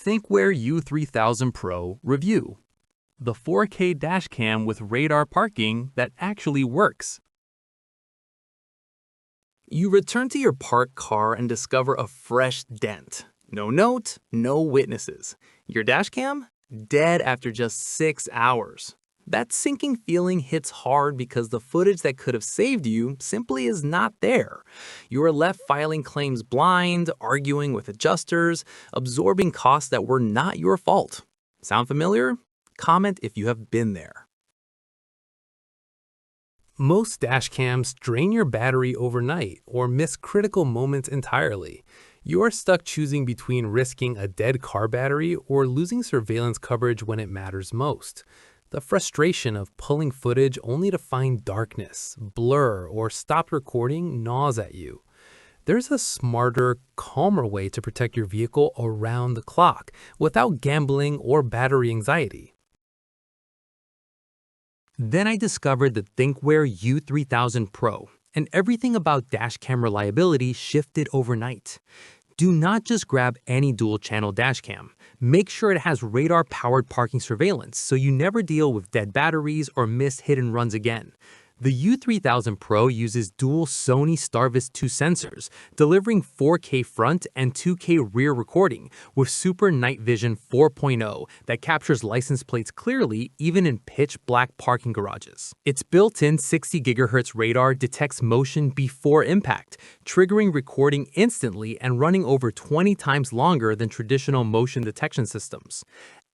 Thinkware U3000 PRO Review. The 4K dashcam with radar parking that actually works. You return to your parked car and discover a fresh dent. No note, no witnesses. Your dashcam? Dead after just 6 hours. That sinking feeling hits hard because the footage that could have saved you simply is not there. You are left filing claims blind, arguing with adjusters, absorbing costs that were not your fault. Sound familiar? Comment if you have been there. Most dashcams drain your battery overnight or miss critical moments entirely. You are stuck choosing between risking a dead car battery or losing surveillance coverage when it matters most. The frustration of pulling footage only to find darkness, blur, or stopped recording gnaws at you. There's a smarter, calmer way to protect your vehicle around the clock without gambling or battery anxiety. Then I discovered the Thinkware U3000 PRO, and everything about dashcam reliability shifted overnight. Do not just grab any dual-channel dashcam. Make sure it has radar-powered parking surveillance so you never deal with dead batteries or miss hit-and runs again. The U3000 PRO uses dual Sony Starvis 2 sensors, delivering 4K front and 2K rear recording with Super Night Vision 4.0 that captures license plates clearly even in pitch-black parking garages. Its built-in 60 GHz radar detects motion before impact, triggering recording instantly and running over 20 times longer than traditional motion detection systems.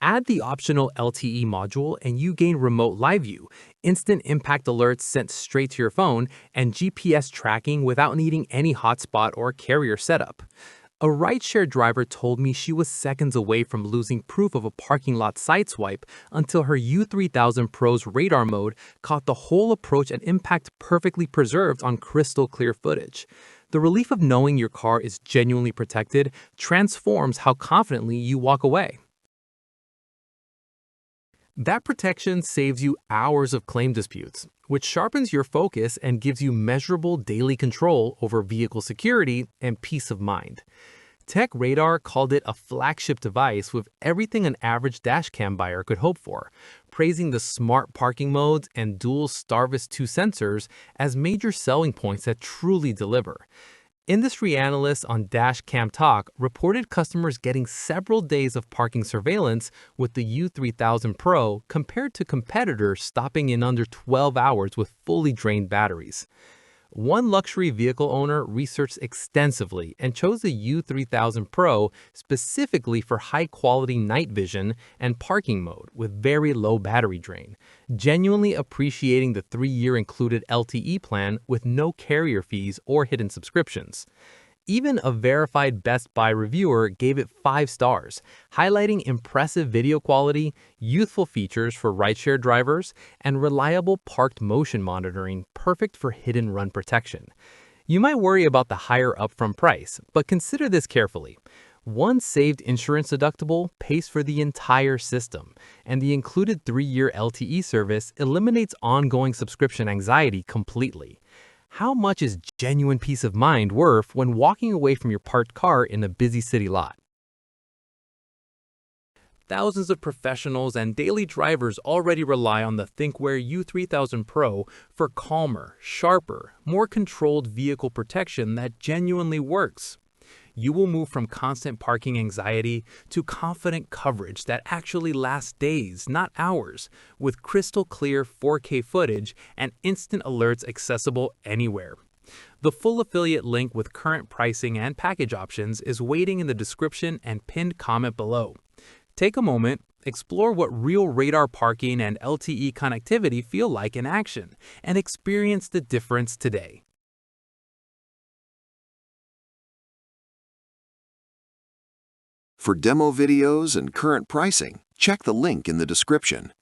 Add the optional LTE module and you gain remote live view, instant impact alerts sent straight to your phone, and GPS tracking without needing any hotspot or carrier setup. A rideshare driver told me she was seconds away from losing proof of a parking lot sideswipe until her U3000 PRO's radar mode caught the whole approach and impact perfectly preserved on crystal clear footage. The relief of knowing your car is genuinely protected transforms how confidently you walk away. That protection saves you hours of claim disputes, which sharpens your focus and gives you measurable daily control over vehicle security and peace of mind. Tech Radar called it a flagship device with everything an average dashcam buyer could hope for, praising the smart parking modes and dual Starvis 2 sensors as major selling points that truly deliver. Industry analysts on Dashcam Talk reported customers getting several days of parking surveillance with the U3000 PRO compared to competitors stopping in under 12 hours with fully drained batteries. One luxury vehicle owner researched extensively and chose the U3000 PRO specifically for high-quality night vision and parking mode with very low battery drain, genuinely appreciating the 3-year included LTE plan with no carrier fees or hidden subscriptions. Even a verified Best Buy reviewer gave it 5 stars, highlighting impressive video quality, youthful features for rideshare drivers, and reliable parked motion monitoring perfect for hit-and-run protection. You might worry about the higher upfront price, but consider this carefully. One saved insurance deductible pays for the entire system, and the included 3-year LTE service eliminates ongoing subscription anxiety completely. How much is genuine peace of mind worth when walking away from your parked car in a busy city lot? Thousands of professionals and daily drivers already rely on the Thinkware U3000 PRO for calmer, sharper, more controlled vehicle protection that genuinely works. You will move from constant parking anxiety to confident coverage that actually lasts days, not hours, with crystal clear 4K footage and instant alerts accessible anywhere. The full affiliate link with current pricing and package options is waiting in the description and pinned comment below. Take a moment, explore what real radar parking and LTE connectivity feel like in action, and experience the difference today. For demo videos and current pricing, check the link in the description.